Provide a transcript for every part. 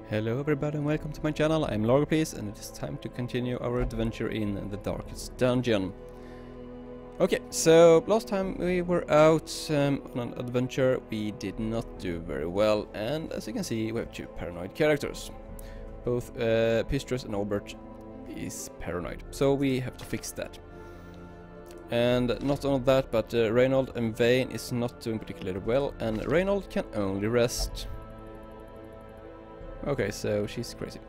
Hello everybody and welcome to my channel. I'm Largoplz and it is time to continue our adventure in the darkest dungeon. Okay, so last time we were out on an adventure, we did not do very well, and as you can see we have two paranoid characters. Both Pistrus and Albert is paranoid, so we have to fix that. And not only that, but Reynold and Vane is not doing particularly well, and Reynold can only rest. Okay, so she's crazy.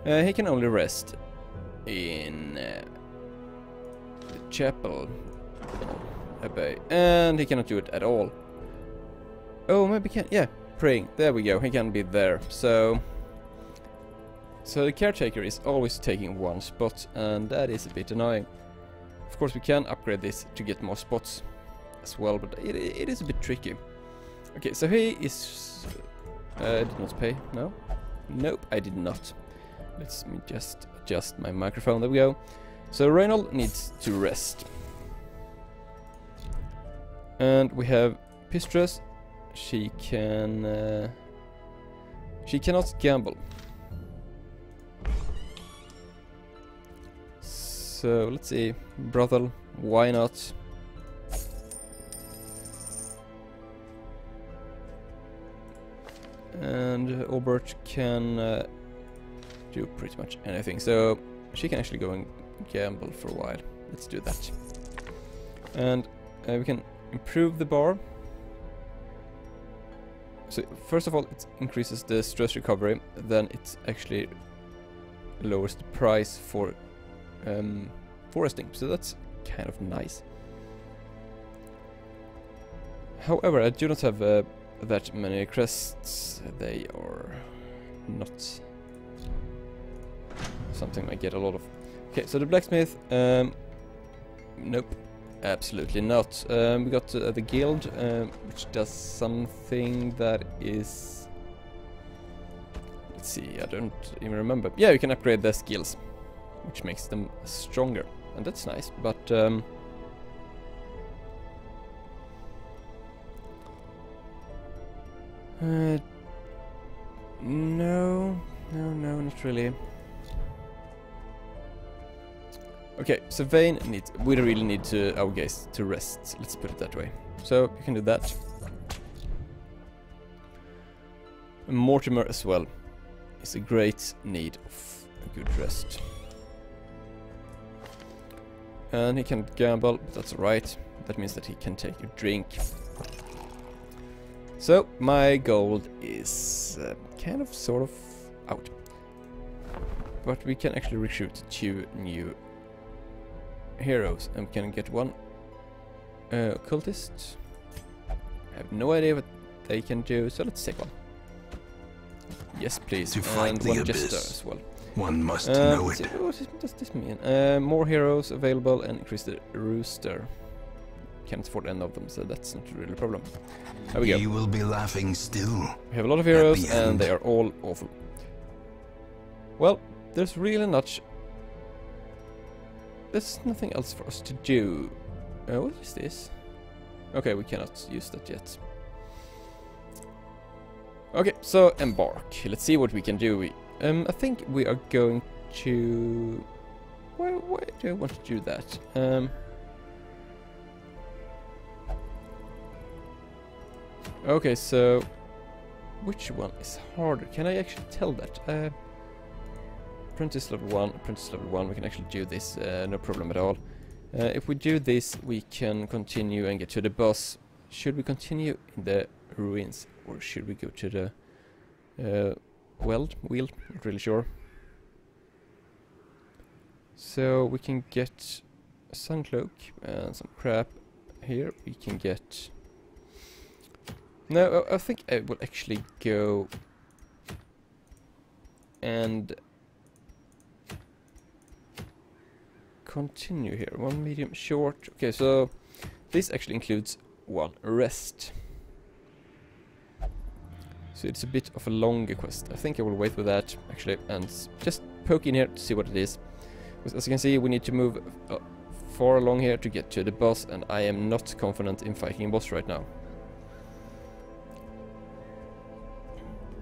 He can only rest in the chapel, Abbey, and he cannot do it at all. Oh, maybe he can. Yeah, praying. There we go. He can be there. So the caretaker is always taking one spot, and that is a bit annoying. Of course, we can upgrade this to get more spots as well, but it is a bit tricky. Okay, so he is. Did not pay. No. Nope, I did not. Let me just adjust my microphone. There we go. So Reynold needs to rest. And we have Pistrus. She can... she cannot gamble. So let's see. Brothel, why not? And Albert can do pretty much anything, so she can actually go and gamble for a while. Let's do that. And we can improve the bar. So first of all, it increases the stress recovery, then it actually lowers the price for resting, so that's kind of nice. However, I do not have that many crests. They are not something I get a lot of. Okay, so the blacksmith, nope, absolutely not. We got the guild, which does something that is, let's see, I don't even remember. Yeah, you can upgrade their skills, which makes them stronger, and that's nice, but no, not really. Okay, so Vane needs, we really need our guys to rest, let's put it that way. So you can do that. And Mortimer as well is a great need of a good rest. And he can gamble, but that's alright. That means that he can take a drink. So, my gold is kind of, sort of, out. But we can actually recruit 2 new heroes, and we can get 1 occultist. I have no idea what they can do, so let's take 1. Yes, please. To fight and the 1 abyss, jester as well. one must know it. What does this mean? More heroes available and increase the rooster. Can't afford any of them, so that's not really a problem. There we go. You will be laughing still. We have a lot of heroes, and they are all awful. Well, there's really not... there's nothing else for us to do. What is this? Okay, we cannot use that yet. Okay, so embark. Let's see what we can do. I think we are going to... Why do I want to do that? Okay, so which one is harder? Can I actually tell that? Apprentice level 1, we can actually do this, no problem at all. If we do this, we can continue and get to the boss. Should we continue in the ruins, or should we go to the wheel? Not really sure. So we can get a sun cloak and some crap. Here we can get... No, I think I will actually go and continue here. 1 medium short. Okay, so this actually includes 1 rest. So it's a bit of a longer quest. I think I will wait with that actually and just poke in here to see what it is. As you can see, we need to move far along here to get to the boss, and I am not confident in fighting a boss right now.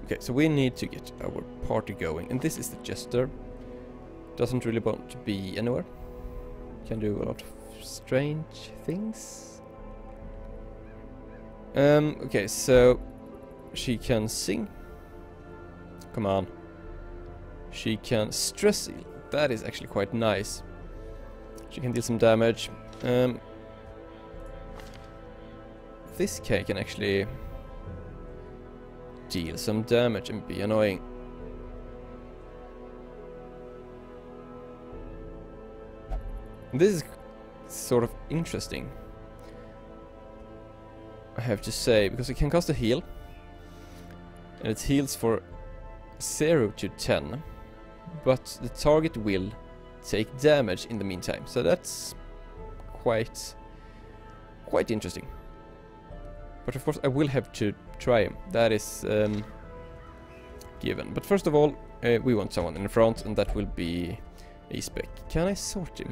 Okay, so we need to get our party going, and this is the jester. Doesn't really want to be anywhere. Can do a lot of strange things. Okay, so she can sing. Come on. She can stress heal. That is actually quite nice. She can deal some damage. This K can actually deal some damage and be annoying. This is sort of interesting, I have to say, because it can cost a heal, and it heals for 0 to 10, but the target will take damage in the meantime, so that's quite interesting. But of course I will have to try him, that is given. But first of all, we want someone in the front, and that will be a spec. Can I sort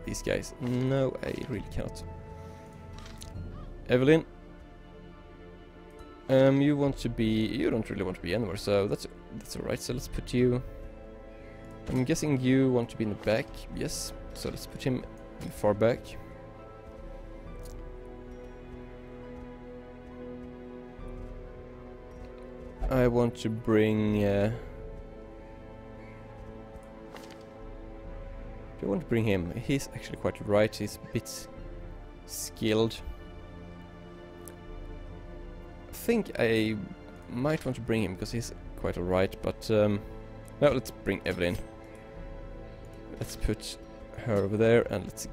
these guys? No, I really cannot. Evelyn, you don't really want to be anywhere, so that's alright. So let's put you. I'm guessing you want to be in the back. Yes. So let's put him in far back. I want to bring. I want to bring him. He's actually quite right. He's a bit skilled. I think I might want to bring him because he's quite alright. But no, let's bring Evelyn. Let's put her over there, and let's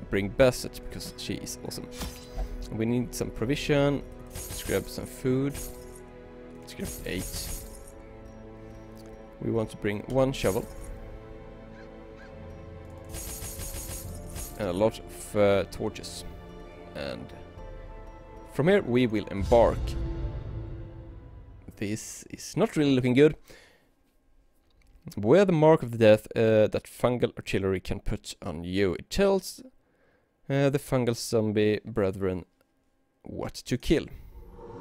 bring Bassett because she is awesome. We need some provision. Let's grab some food. Let's grab 8. We want to bring 1 shovel. And a lot of torches. And from here we will embark. This is not really looking good. Wear the mark of the death that fungal artillery can put on you. It tells the fungal zombie brethren what to kill.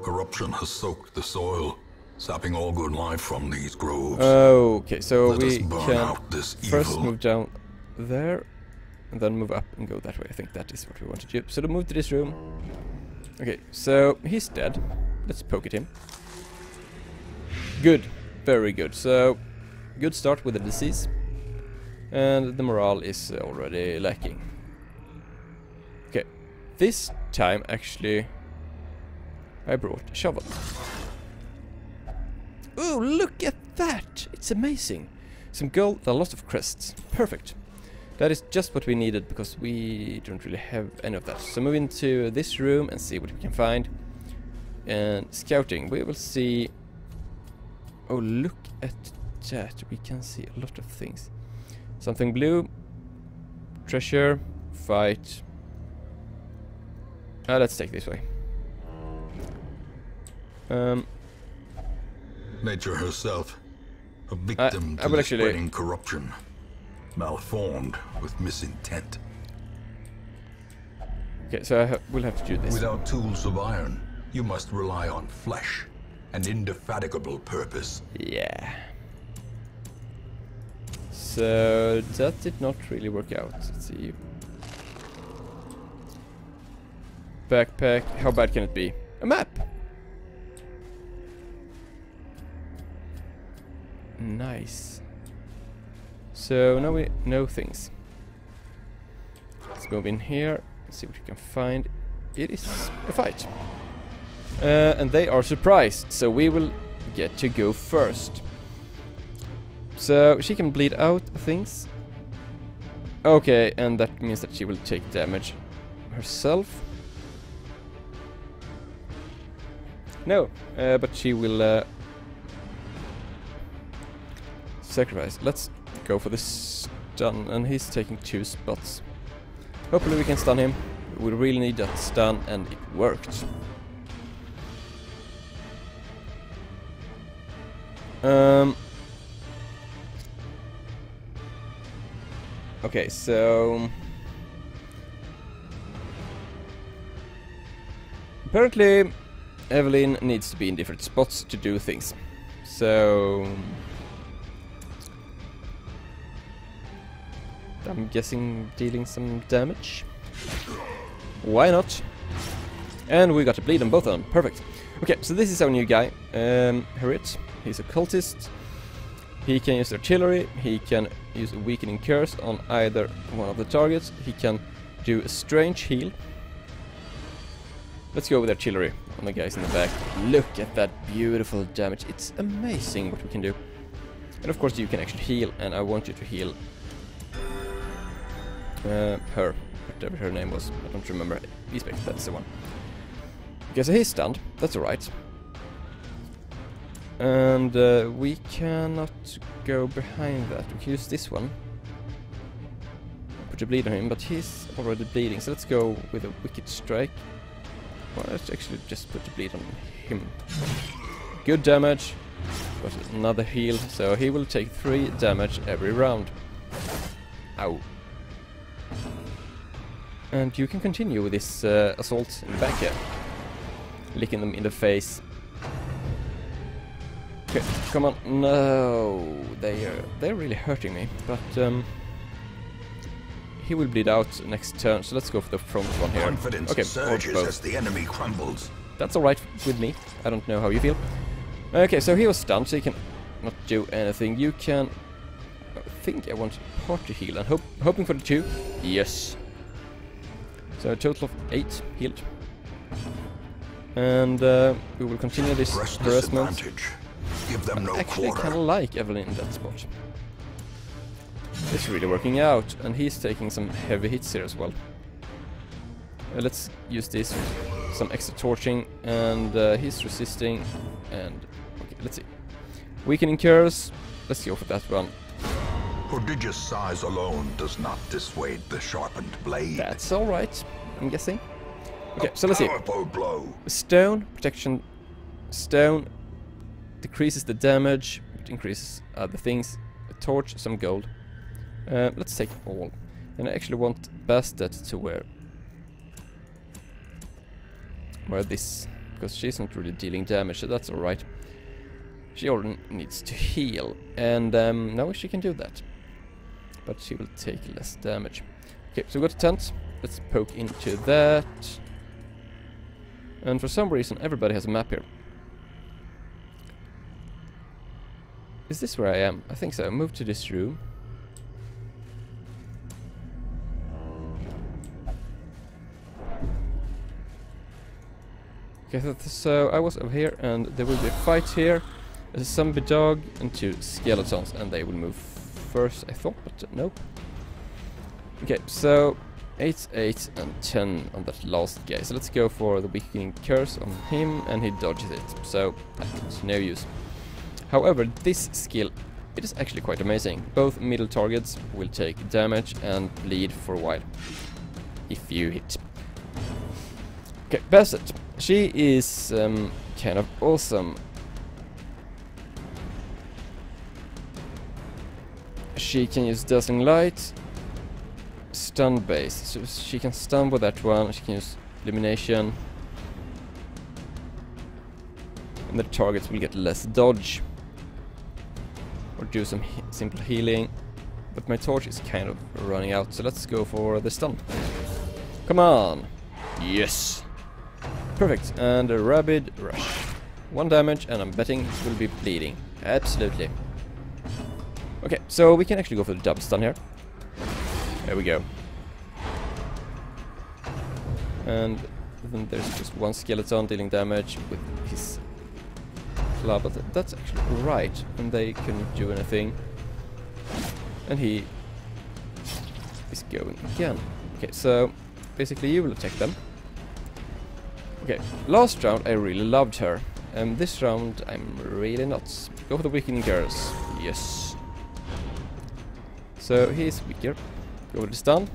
Corruption has soaked the soil, sapping all good life from these groves. Okay, so Let us we burn can out this first evil. move down there, and then move up and go that way. I think that is what we want to do. So to move to this room. Okay, so he's dead. Let's poke at him. Good, very good. So good start with the disease, and the morale is already lacking. Okay, this time actually I brought a shovel. Oh, look at that! It's amazing. Some gold, a lot of crests. Perfect. That is just what we needed because we don't really have any of that. So move into this room and see what we can find. And scouting, we will see. Oh, look at that. We can see a lot of things. Something blue. Treasure. Fight. Let's take this way. Nature herself, a victim I to will the actually spreading corruption, malformed with misintent. Okay, so we'll have to do this. Without tools of iron, you must rely on flesh and indefatigable purpose. Yeah. So that did not really work out. Let's see. Backpack. How bad can it be? A map. Nice. So now we know things. Let's move in here and see what we can find. It is a fight. And they are surprised, so we will get to go first. So she can bleed out things. Okay, and that means that she will take damage herself. No, but she will sacrifice. Let's go for this stun, and he's taking 2 spots. Hopefully we can stun him. We really need that stun, and it worked. Okay, so apparently Evelyn needs to be in different spots to do things. so I'm guessing dealing some damage. Why not? And we got to bleed them both on. Perfect. Okay, so this is our new guy, Harriet. He's a cultist. He can use artillery. He can use a weakening curse on either one of the targets. He can do a strange heal. Let's go with artillery on the guys in the back. Look at that beautiful damage. It's amazing what we can do. And of course you can actually heal, and I want you to heal her, whatever her name was. I don't remember. Respect, that's the one. Okay, so he's stunned. That's alright. And we cannot go behind that. We can use this one. Put a bleed on him, but he's already bleeding. So let's go with a wicked strike. Well, let's actually just put a bleed on him. Good damage. Got another heal, so he will take 3 damage every round. Ow. And you can continue with this assault in the back here. Licking them in the face. Okay, come on. No, they're really hurting me. But he will bleed out next turn, so let's go for the front one here. Confidence Okay, surges as the enemy crumbles. That's alright with me. I don't know how you feel. Okay, so he was stunned, so he can not do anything. You can... I think I want party heal, and hoping for the 2. Yes. So a total of 8 healed. And we will continue this harassment. Give them no Actually, I quarter. kind of like Evelyn in that spot. It's really working out, and he's taking some heavy hits here as well. Let's use this, some extra torching, and he's resisting. And okay, let's see. Weakening curse. Let's go for that one. Prodigious size alone does not dissuade the sharpened blade. That's all right, I'm guessing. Okay, so let's see. Powerful blow. Stone protection. Stone decreases the damage. It increases other things. A torch, some gold. Let's take all. And I actually want Bastet to wear this, because she's not really dealing damage, so that's alright. She already needs to heal, and now she can do that. But she will take less damage. Okay, so we got a tent. Let's poke into that. And for some reason, everybody has a map here. Is this where I am? I think so. Move to this room. Okay, so I was over here, and there will be a fight here. There's a zombie dog and 2 skeletons, and they will move first, I thought, but no. Okay, so 8, 8, and 10 on that last guy. So let's go for the weakening curse on him, and he dodges it. So that's no use. However, this skill, it is actually quite amazing. Both middle targets will take damage and bleed for a while if you hit. Okay, Basset. She is kind of awesome. She can use dazzling light, stun base, so she can stun with that one. She can use elimination, and the targets will get less dodge, or do some simple healing. But my torch is kind of running out, so let's go for the stun. Come on! Yes! Perfect, and a rabid rush. 1 damage, and I'm betting it will be bleeding. Absolutely. Okay, so we can actually go for the double stun here. There we go. And then there's just 1 skeleton dealing damage with his club, but that's actually right, and they couldn't do anything. And he is going again. Okay, so basically you will attack them. Okay, last round I really loved her. This round I'm really not. Go for the weakening curse. Yes. So he's weaker. Go for the stun.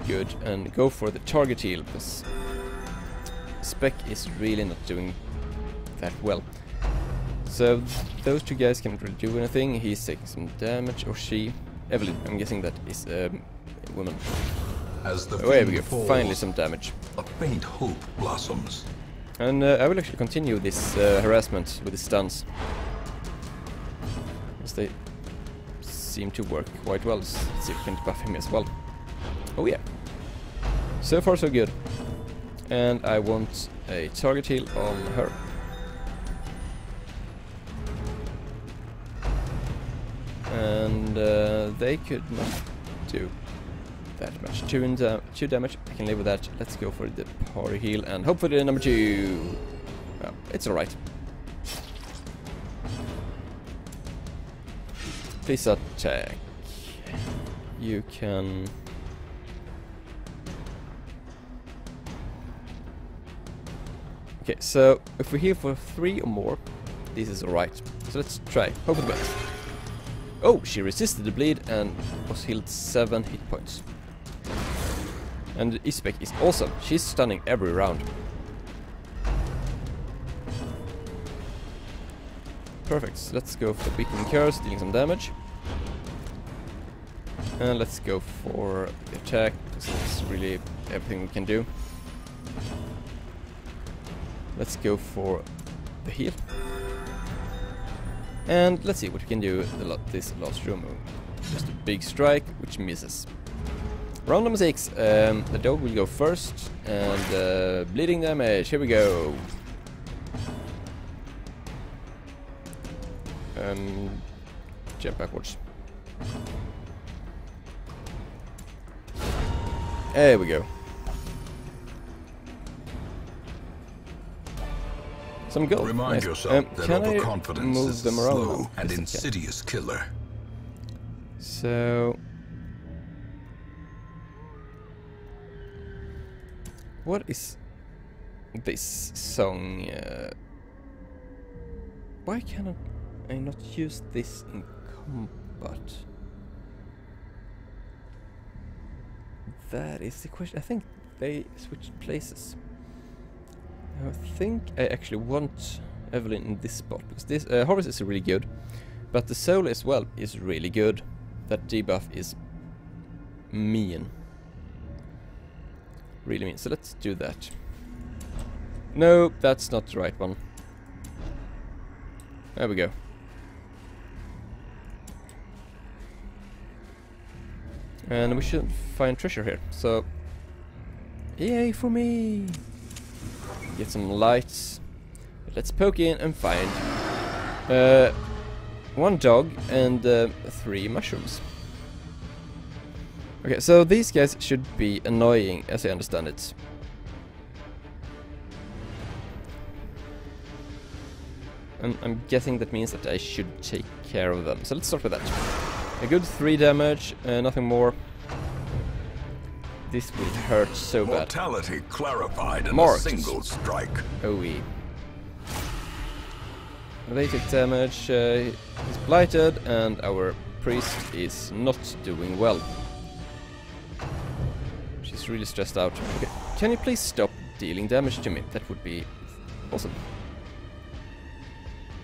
Good, and go for the target heal, because Spec is really not doing that well. So those 2 guys can't really do anything. He's taking some damage, or she. Evelyn, I'm guessing that is a woman. As the Oh, there we go. falls, Finally some damage. a faint hope blossoms. And I will actually continue this harassment with the stuns. Because they seem to work quite well. Let's see if we can buff him as well. Oh yeah. So far so good. And I want a target heal on her. And they could not do that much. 2 damage, I can live with that. Let's go for the party heal and hope for the number 2. Well, it's alright. Please attack. You can... Okay, so if we heal for 3 or more, this is alright. So let's try. Hope for the best. Oh, she resisted the bleed and was healed 7 hit points. And Ispek is awesome. She's stunning every round. Perfect. So let's go for Beacon Curse, dealing some damage. And let's go for the attack, because that's really everything we can do. Let's go for the heal. And let's see what we can do this last room. Just a big strike, which misses. Round number 6, the dog will go first, and bleeding damage, here we go. Jump backwards. There we go. Some gold. Remind nice. yourself that overconfidence is a around slow now? and Yes, insidious killer. So... what is this song? Why cannot I not use this in combat? That is the question. I think they switched places. I think I actually want Evelyn in this spot, because this Harvest is really good, but the Soul as well is really good. That debuff is mean. Really mean. So let's do that. No, that's not the right one. There we go. And we should find treasure here. So, yay for me! Get some lights. Let's poke in and find 1 dog and 3 mushrooms. Okay, so these guys should be annoying, as I understand it. And I'm guessing that means that I should take care of them. So let's start with that. A good 3 damage, nothing more. This will hurt so bad. Mortality clarified in Marked. a single strike. OE. They take damage, he's blighted, and our priest is not doing well. She's really stressed out. Okay. Can you please stop dealing damage to me? That would be awesome.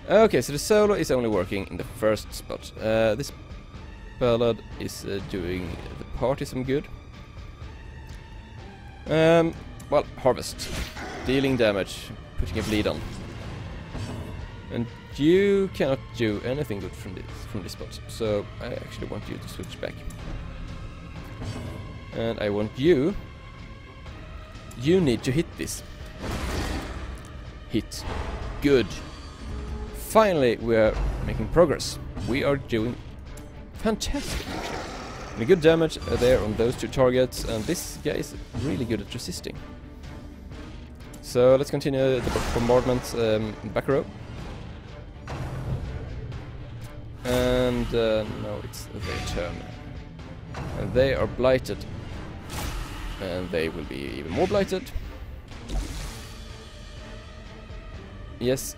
Okay, so the solo is only working in the first spot. This ballad is doing the party some good. Well, Harvest. Dealing damage, putting a bleed on. And you cannot do anything good from this spot. So I actually want you to switch back. And I want you... you need to hit this. Hit. Good. Finally, we are making progress. We are doing fantastic, actually. And a good damage there on those 2 targets, and this guy is really good at resisting. So let's continue the bombardment back row. And no, it's their turn. And they are blighted. And they will be even more blighted. Yes,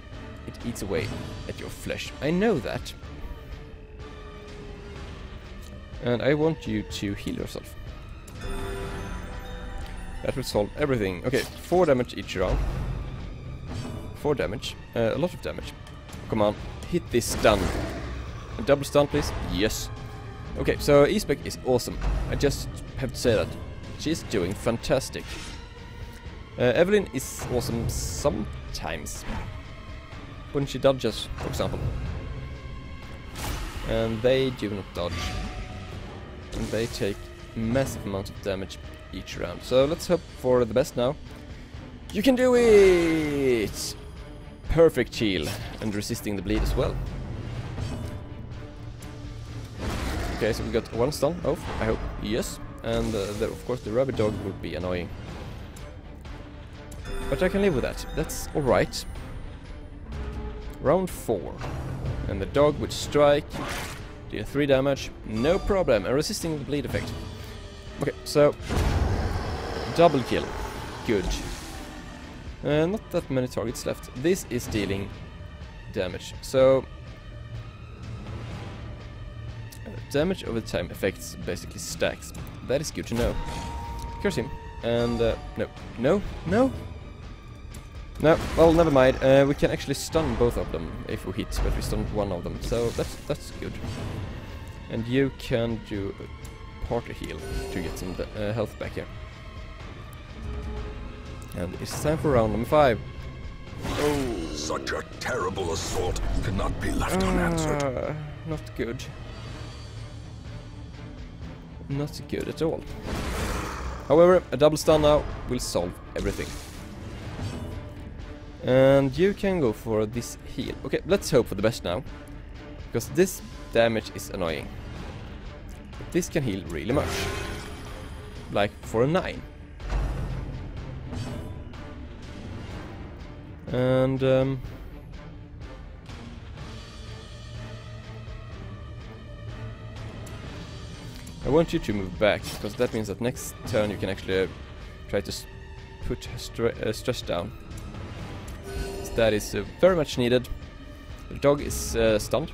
it eats away at your flesh. I know that. And I want you to heal yourself. That will solve everything. Okay, 4 damage each round. 4 damage. A lot of damage. Come on, hit this stun. A double stun, please. Yes. Okay, so Ispek is awesome. I just have to say that. She's doing fantastic. Evelyn is awesome times. When she dodges, for example. And they do not dodge. And they take massive amounts of damage each round. So let's hope for the best now. You can do it! Perfect heal. And resisting the bleed as well. Okay, so we got one stun off, I hope. Yes. And of course the rabbit dog would be annoying. But I can live with that. That's alright. Round 4. And the dog would strike. Deal 3 damage. No problem. And resisting the bleed effect. Okay, so... double kill. Good. Not that many targets left. This is dealing damage. So... damage over time effects basically stacks. That is good to know. Curse him. And, no. No, well, never mind. We can actually stun both of them if we hit, but we stunned one of them, so that's good. And you can do a party heal to get some health back here. And it's time for round number 5. Oh, such a terrible assault cannot be left unanswered. Not good. Not good at all. However, a double stun now will solve everything. And you can go for this heal. Okay, let's hope for the best now. Because this damage is annoying. But this can heal really much. Like for a 9. And I want you to move back, because that means that next turn you can actually try to put stress down. So that is very much needed. The dog is stunned.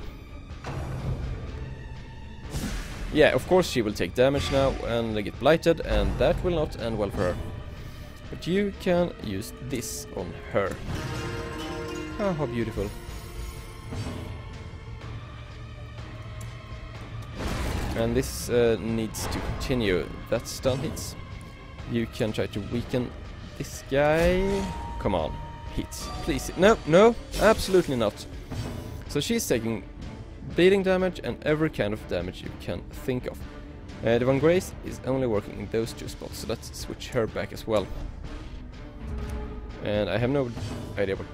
Yeah, of course she will take damage now and get blighted, and that will not end well for her. But you can use this on her. Oh, how beautiful. And this needs to continue. That stun hits. You can try to weaken this guy. Come on, hits. Please. No, absolutely not. So she's taking bleeding damage and every kind of damage you can think of. The Von Grace is only working in those 2 spots, so let's switch her back as well. And I have no idea what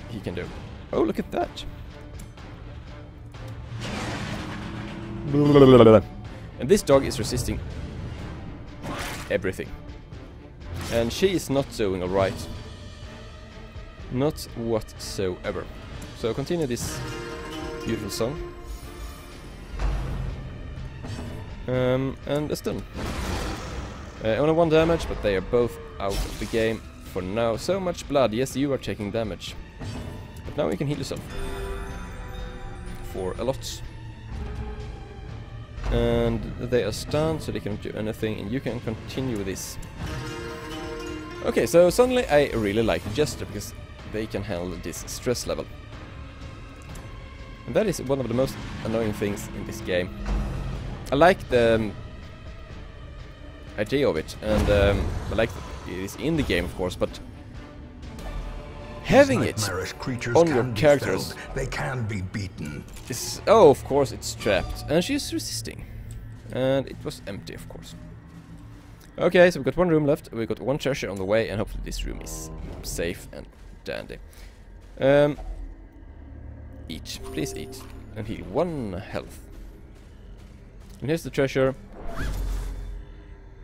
he can do. Oh, look at that. And this dog is resisting everything. And she is not doing alright. Not whatsoever. So continue this beautiful song. And a stun. Only 1 damage, but they are both out of the game for now. So much blood. Yes, you are taking damage. But now you can heal yourself. For a lot. And they are stunned, so they cannot do anything, and you can continue with this. Okay, so suddenly I really like the Jester, because they can handle this stress level. And that is one of the most annoying things in this game. I like the idea of it, and I like that it is in the game, of course, but having it on your characters, they can be beaten. Oh, of course it's trapped, and she's resisting, and it was empty, of course. Okay, so we've got 1 room left. We've got 1 treasure on the way, and hopefully this room is safe and dandy. Eat, please eat, and heal 1 health. And here's the treasure,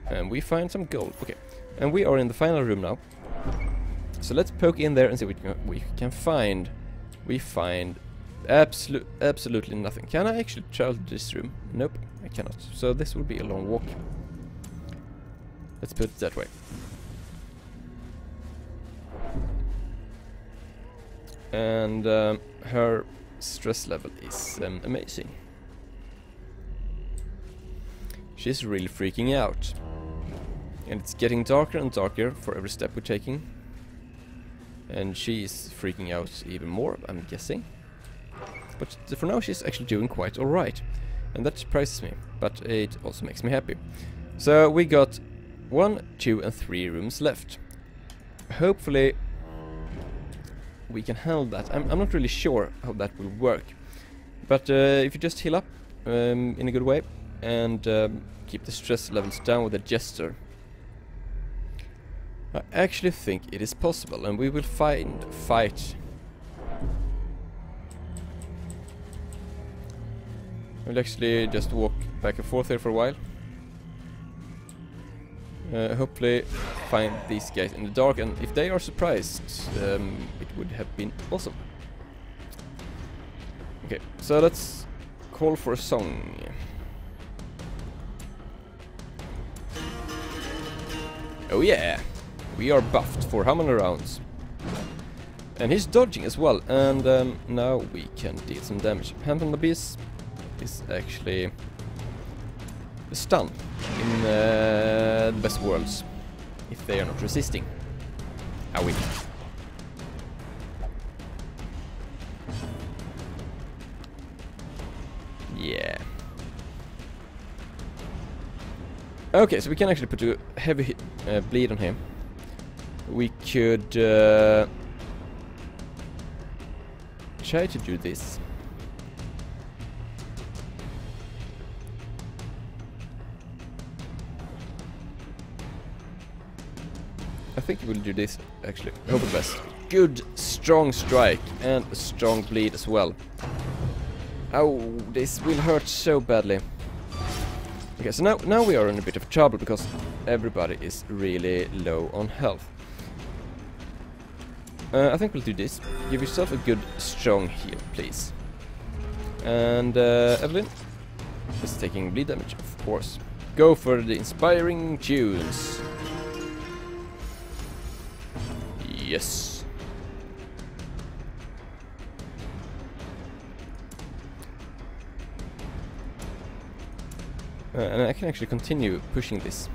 and we find some gold. Okay, and we are in the final room now. So let's poke in there and see what we can find. We find absolutely nothing. Can I actually travel to this room? Nope, I cannot. So this will be a long walk. Let's put it that way. And her stress level is amazing. She's really freaking out. And it's getting darker and darker for every step we're taking. And she's freaking out even more, I'm guessing. But for now she's actually doing quite alright. And that surprises me, but it also makes me happy. So we got 1, 2 and 3 rooms left. Hopefully we can handle that. I'm not really sure how that will work. But if you just heal up in a good way and keep the stress levels down with a gesture, I actually think it is possible, and we will fight. We'll actually just walk back and forth here for a while. Hopefully find these guys in the dark, and if they are surprised, it would have been awesome. Okay, so let's call for a song. Oh yeah, we are buffed for how many rounds? And he's dodging as well, and now we can deal some damage. Hand on the Abyss is actually a stun in the best worlds, if they are not resisting. How we yeah. Okay, so we can actually put a heavy bleed on him. We could try to do this. I think we'll do this, actually. Hope the best. Good, strong strike, and a strong bleed as well. Oh, this will hurt so badly. Okay, so now we are in a bit of trouble, because everybody is really low on health. I think we'll do this. Give yourself a good, strong heal, please. And Evelyn is taking bleed damage, of course. Go for the inspiring tunes. Yes. And I can actually continue pushing this.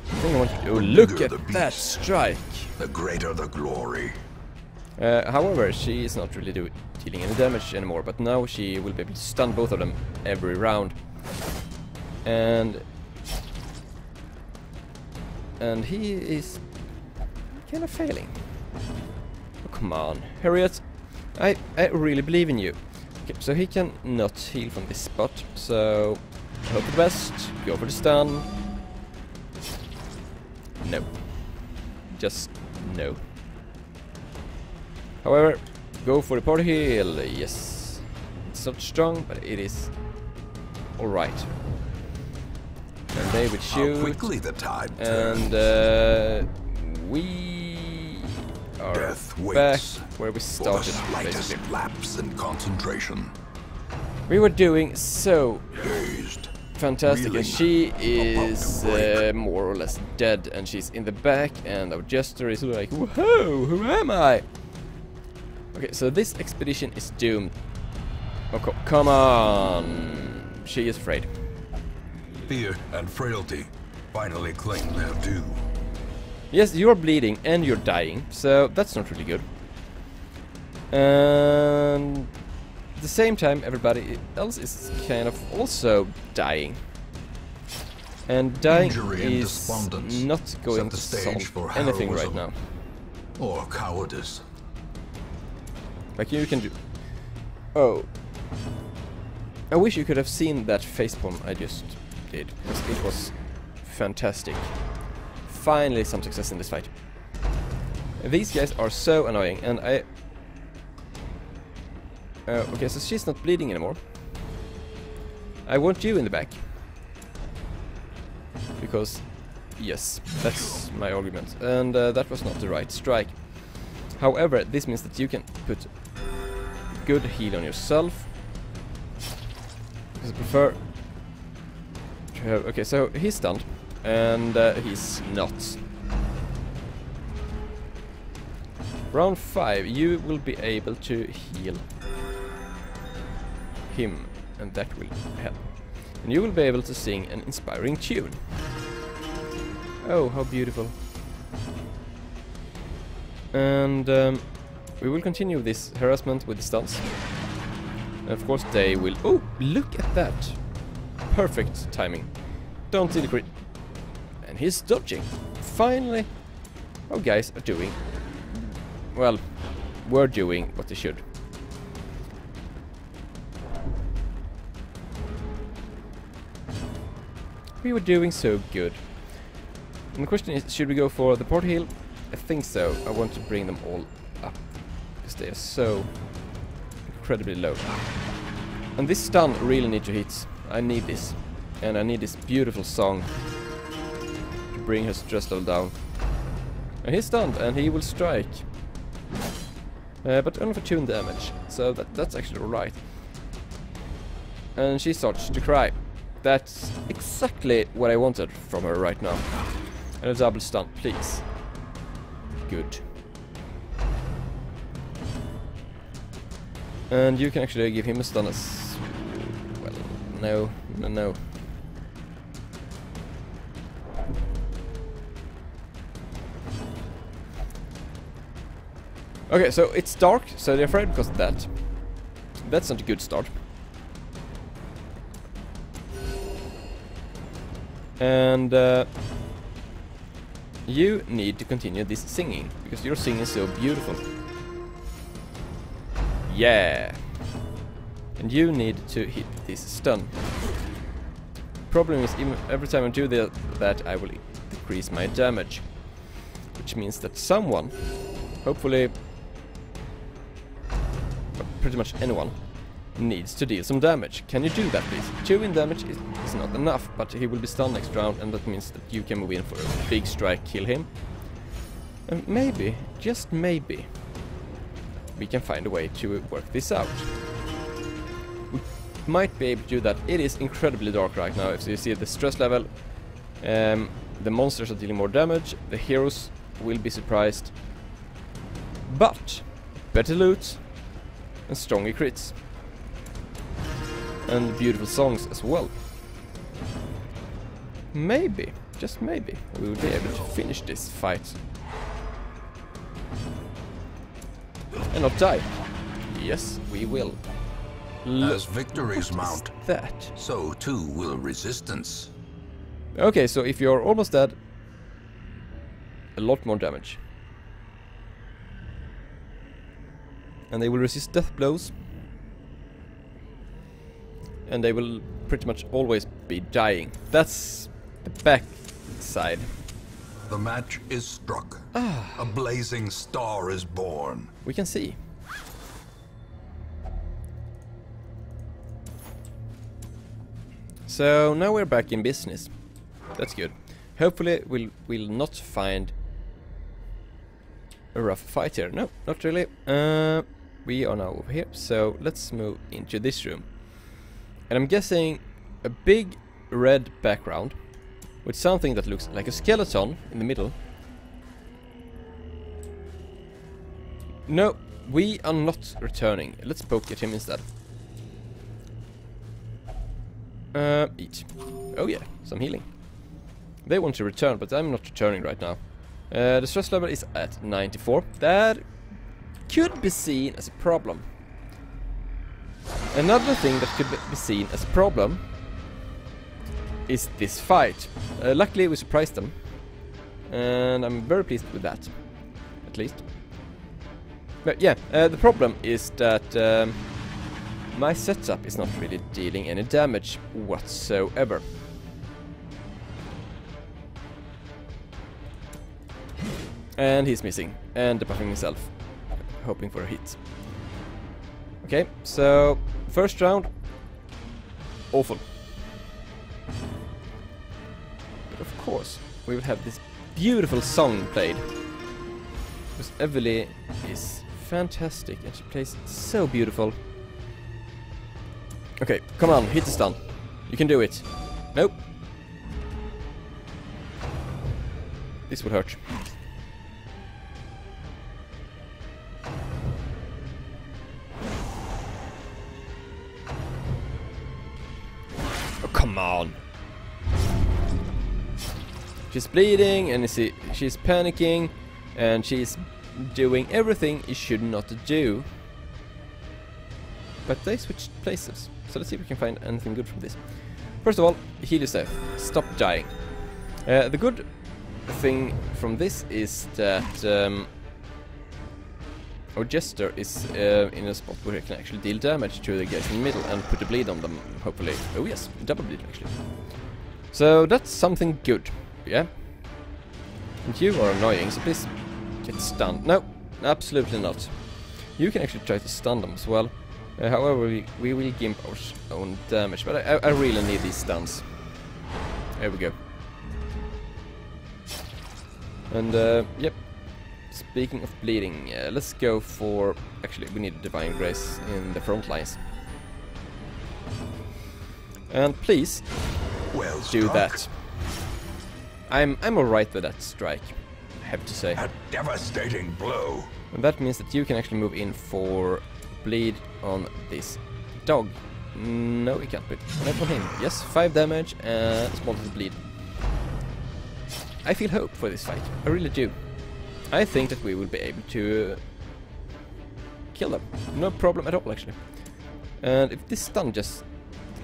I think I want to... Oh, look at that strike! The greater the glory. However, she is not really dealing any damage anymore, but now she will be able to stun both of them every round. And he is kind of failing. Oh, come on, Harriet. I really believe in you. Okay, so he can not heal from this spot, so hope for the best. Go for the stun. No. Just no. However, go for the party heal. Yes. It's not strong, but it is alright. And they will shoot. How quickly the tide and we are Death back waits where we for the started, slightest basically. lapse in concentration. We were doing so Dazed, fantastic, and reeling, she is about to break. more or less dead, and she's in the back, and our jester is like, whoa, who am I? Okay, so this expedition is doomed. Oh, come on. She is afraid. Fear and frailty finally claim their due. Yes, you're bleeding and you're dying, so that's not really good. And at the same time, everybody else is kind of also dying. And dying Injury and is despondence not going set the to stage solve for anything right heroism. now. Or cowardice. Like you can do... Oh. I wish you could have seen that facepalm I just did, because it was fantastic. Finally some success in this fight. These guys are so annoying, and I... okay, so she's not bleeding anymore. I want you in the back. Because, yes, that's my argument. And that was not the right strike. However, this means that you can put good heal on yourself. Because I prefer to have... Okay, so he's stunned. And he's not. Round 5, you will be able to heal him, and that will help. And you will be able to sing an inspiring tune. Oh, how beautiful. And we will continue this harassment with the stuns. And of course they will... Oh, look at that! Perfect timing. Don't see the crit. And he's dodging. Finally, our guys are doing, well, were doing what they should. We were doing so good. And the question is, should we go for the port hill? I think so. I want to bring them all up, because they are so incredibly low. And this stun really needs to hit. I need this. And I need this beautiful song to bring her stress level down. And he's stunned, and he will strike. But only for 2 damage, so that's actually alright. And she starts to cry. That's exactly what I wanted from her right now. And a double stun, please. Good. And you can actually give him a stun as well. No. Okay, so it's dark, so they're afraid because of that. That's not a good start. And you need to continue this singing, because your singing is so beautiful. Yeah. And you need to hit this stun. Problem is, even every time I do that, I will decrease my damage. Which means that someone, hopefully, pretty much anyone, needs to deal some damage. Can you do that, please? 2 in damage is not enough, but he will be stunned next round, and that means that you can move in for a big strike, kill him. And maybe, just maybe, we can find a way to work this out. We might be able to do that. It is incredibly dark right now. If you see the stress level, the monsters are dealing more damage, the heroes will be surprised. But, better loot, and stronger crits. And beautiful songs as well. Maybe, just maybe, we will be able to finish this fight. And not die. Yes, we will. As victories mount, that. so too will resistance. Okay, so if you're almost dead, a lot more damage. And they will resist death blows. And they will pretty much always be dying. That's the back side. The match is struck. A blazing star is born. We can see. So now we're back in business. That's good. Hopefully we'll not find a rough fight here. No, not really. We are now over here, so let's move into this room. And I'm guessing a big red background with something that looks like a skeleton in the middle. No, we are not returning. Let's poke at him instead. Eat. Oh yeah, some healing. They want to return, but I'm not returning right now. The stress level is at 94. That could be seen as a problem. Another thing that could be seen as a problem is this fight. Luckily we surprised them, and I'm very pleased with that, at least. But yeah, the problem is that my setup is not really dealing any damage whatsoever. And he's missing, and debuffing himself, hoping for a hit. Okay, so first round, awful. But of course, we will have this beautiful song played. Because Evely is fantastic, and she plays so beautiful. Okay, come on, hit the stun. You can do it. Nope. This would hurt. Come on. She's bleeding, and you see she's panicking, and she's doing everything you should not do. But they switched places, so let's see if we can find anything good from this. First of all, heal yourself. Stop dying. The good thing from this is that our Jester is in a spot where he can actually deal damage to the guys in the middle and put a bleed on them, hopefully. Oh yes, double bleed actually. So that's something good, yeah? And you are annoying, so please get stunned. No, absolutely not. You can actually try to stun them as well. However, we will gimp our own damage, but I really need these stuns. There we go. And, yep. Speaking of bleeding, let's go for... Actually, we need Divine Grace in the front lines. And please, Well do struck. that. I'm alright with that strike, I have to say. A devastating blow. And that means that you can actually move in for bleed on this dog. No, we can't, but not on him. Yes, 5 damage and small little bleed. I feel hope for this fight. I really do. I think that we will be able to kill them. No problem at all, actually. And if this stun just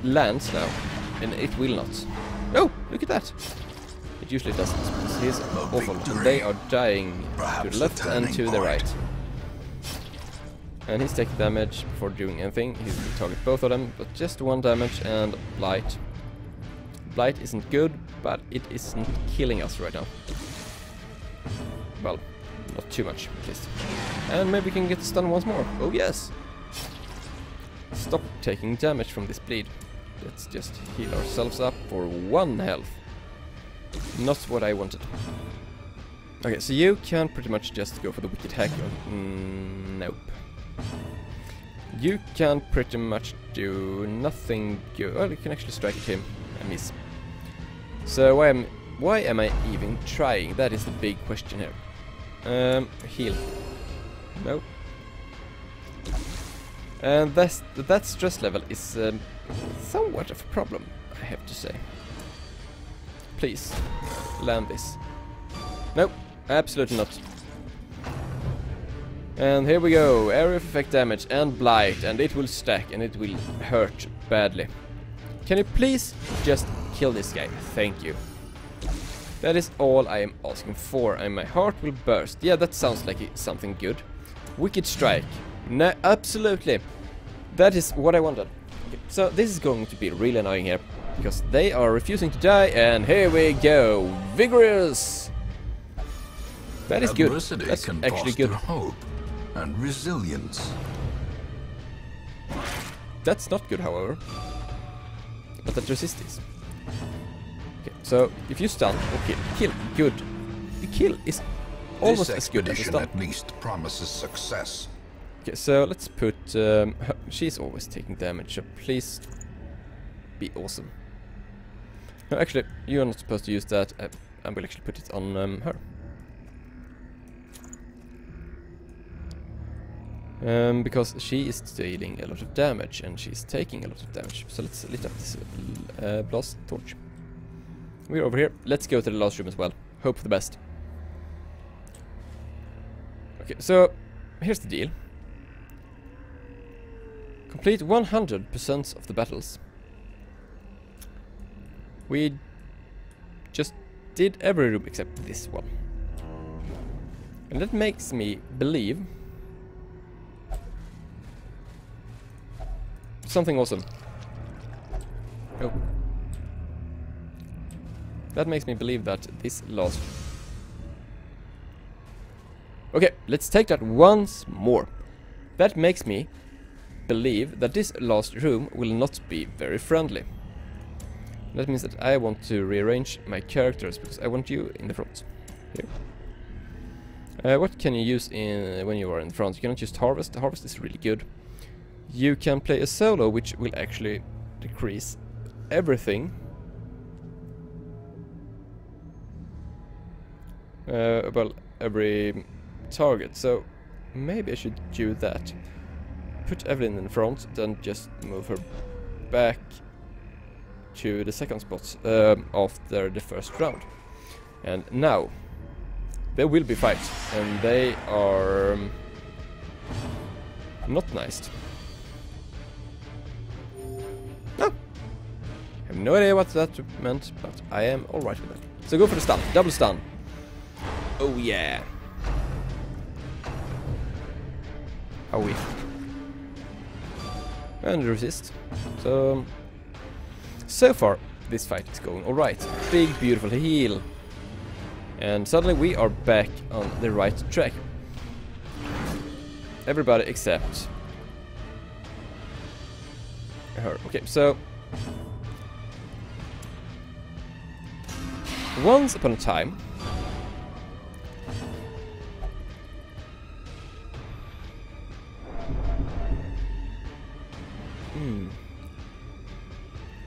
lands now, and it will not. Oh, look at that! It usually doesn't. He's awful. And they are dying to the left and to the right. And he's taking damage before doing anything. He's going to target both of them, but just 1 damage and Blight. Blight isn't good, but it isn't killing us right now. Well, not too much, at least. And maybe we can get stun once more. Oh yes! Stop taking damage from this bleed. Let's just heal ourselves up for 1 health. Not what I wanted. Okay, so you can pretty much just go for the Wicked Hack. Nope. You can pretty much do nothing good. Well, you can actually strike at him and miss. So why am I even trying? That is the big question here. Heal. No. And that stress level is somewhat of a problem, I have to say. Please, land this. Nope, absolutely not. And here we go, area of effect damage and blight, and it will stack and it will hurt badly. Can you please just kill this guy? Thank you. That is all I am asking for, and my heart will burst. Yeah, that sounds like something good. Wicked Strike. No, absolutely. That is what I wanted. Okay, so this is going to be really annoying here, because they are refusing to die, and here we go. Vigorous! That is good. That's actually good. Hope and resilience. That's not good, however. But that resists. Okay, so if you stun or kill, good. The kill is almost as good as a stun. At least promises success. Okay, so let's put... she's always taking damage, so please be awesome. No, actually, you're not supposed to use that. I will actually put it on her. Because she is dealing a lot of damage and she's taking a lot of damage. So let's lit up this blast torch. We're over here. Let's go to the last room as well. Hope for the best. Okay, so here's the deal. Complete 100% of the battles. We just did every room except this one. And that makes me believe something awesome. Oh. That makes me believe that this last... Okay, let's take that once more. That makes me believe that this last room will not be very friendly. That means that I want to rearrange my characters, because I want you in the front. Here. What can you use when you are in front? You cannot use Harvest. The Harvest is really good. You can play a solo, which will actually decrease everything. Well, every target. So maybe I should do that. Put Evelyn in the front, then just move her back to the second spot after the first round. And now there will be fights, and they are not nice. No, I have no idea what that meant, but I am alright with that. So go for the stun, double stun. Oh yeah. How we? And resist. So far, this fight is going alright. Big, beautiful heal. And suddenly we are back on the right track. Everybody except her. Okay, so once upon a time,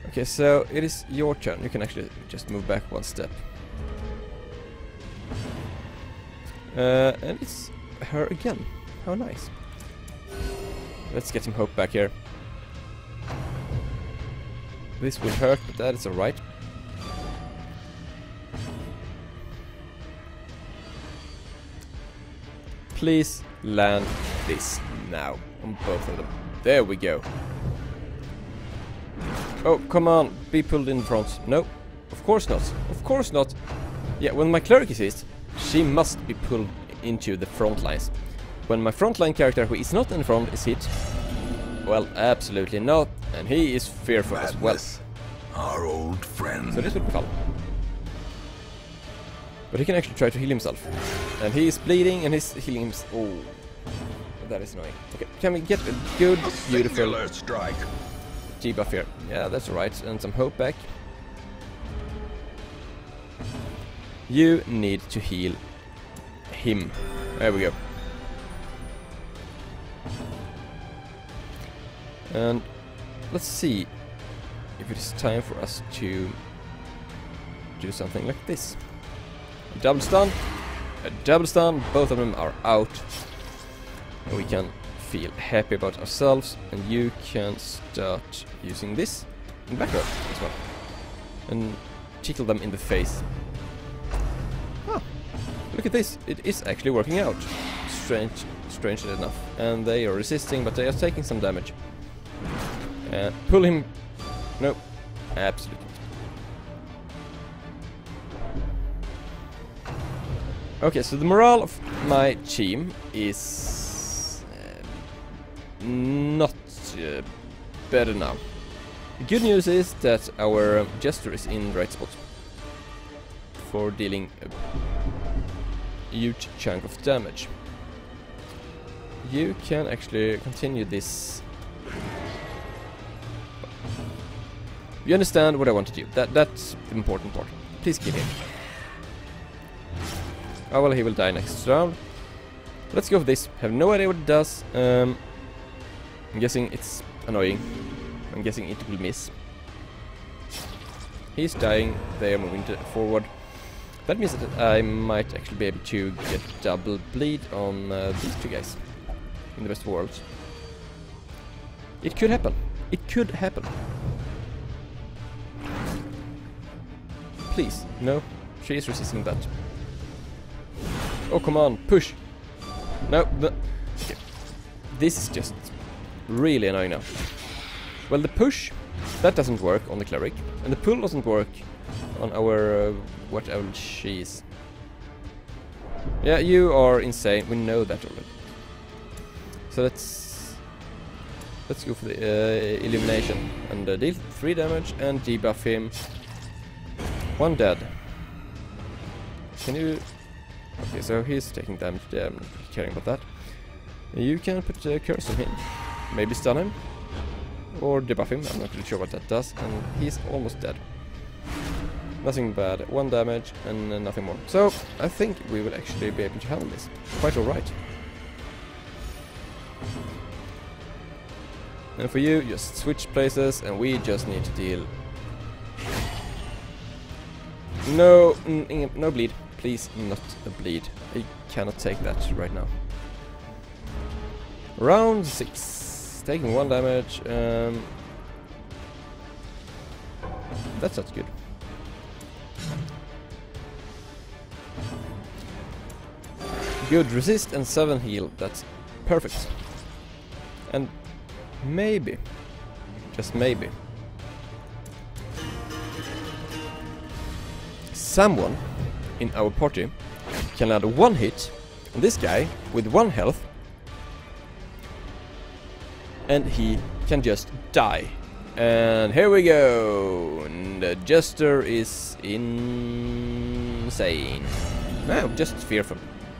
okay, so it is your turn. You can actually just move back one step. And it's her again. How nice. Let's get some hope back here. This will hurt, but that is alright. Please land this now on both of them. There we go. Oh, come on, be pulled in front. No, of course not. Of course not. Yeah, when my cleric is hit, she must be pulled into the front lines. When my frontline character who is not in front is hit, well, absolutely not. And he is fearful as well. Our old friend. So this will be fun. But he can actually try to heal himself. And he is bleeding and he's healing himself. Oh, that is annoying. Okay, can we get a good, beautiful strike debuff here? Yeah, that's alright. And some hope back. You need to heal him. There we go. And let's see if it is time for us to do something like this. A double stun, both of them are out. And we can feel happy about ourselves. And you can start using this in back row as well. And tickle them in the face. Ah, look at this, it is actually working out. Strangely enough. And they are resisting, but they are taking some damage. Pull him. No, absolutely not. Okay, so the morale of my team is not better now. The good news is that our jester is in the right spot for dealing a huge chunk of damage. You can actually continue this. You understand what I want to do. That's the important part. Please kill him. Oh well, he will die next round. Let's go for this. Have no idea what it does. I'm guessing it's annoying. I'm guessing it will miss. He's dying. They are moving forward. That means that I might actually be able to get double bleed on these two guys. In the best of worlds. It could happen. It could happen. Please, no. She is resisting that. Oh, come on, push. No, okay. This is just really annoying now. Well, the push, that doesn't work on the cleric. And the pull doesn't work on our, whatever she is. Yeah, you are insane. We know that already. So let's go for the elimination. And deal 3 damage and debuff him. 1 dead. Can you... Okay, so he's taking damage there. I'm not caring about that. You can put a curse on him. Maybe stun him. Or debuff him. I'm not really sure what that does. And he's almost dead. Nothing bad. 1 damage and nothing more. So, I think we will actually be able to handle this. Quite alright. And for you, just switch places and we just need to deal... No, no bleed. Please, not a bleed. I cannot take that right now. Round 6. Taking 1 damage. That's not good. Good, resist and 7 heal. That's perfect. And maybe, just maybe, someone in our party can land one hit on this guy with 1 health, and he can just die. And here we go. And the Jester is insane. No, just fearful.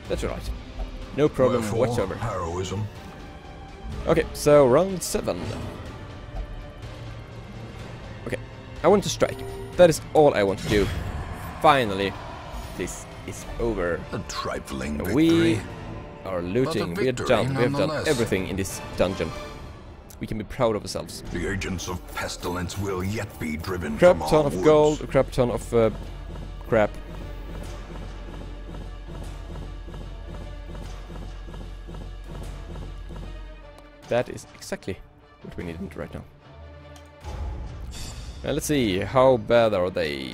That's right. No problem whatsoever. Heroism. Okay, so round 7. Okay, I want to strike. That is all I want to do. Finally, this is over. A trifling victory. We are looting. We are done. We have done nonetheless. everything in this dungeon. We can be proud of ourselves. The agents of pestilence will yet be driven Crap from ton our of woods. gold, a crap ton of crap. That is exactly what we need right now. Let's see, how bad are they?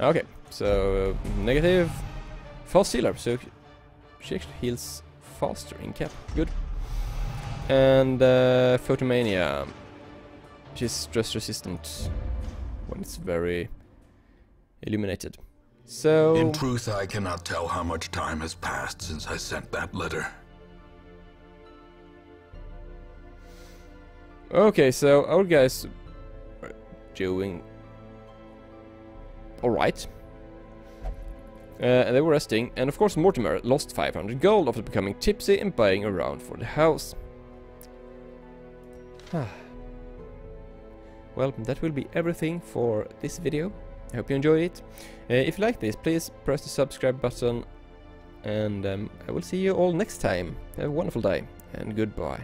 Okay, so negative. Fast healer, so she actually heals faster in cap. Good. And Photomania. She's stress resistant when it's very illuminated. So In truth, I cannot tell how much time has passed since I sent that letter. okay, so our guys are doing alright. And they were resting, and of course Mortimer lost 500 gold after becoming tipsy and buying around for the house. Well, that will be everything for this video. I hope you enjoyed it. If you like this, please press the subscribe button, and I will see you all next time. Have a wonderful day, and goodbye.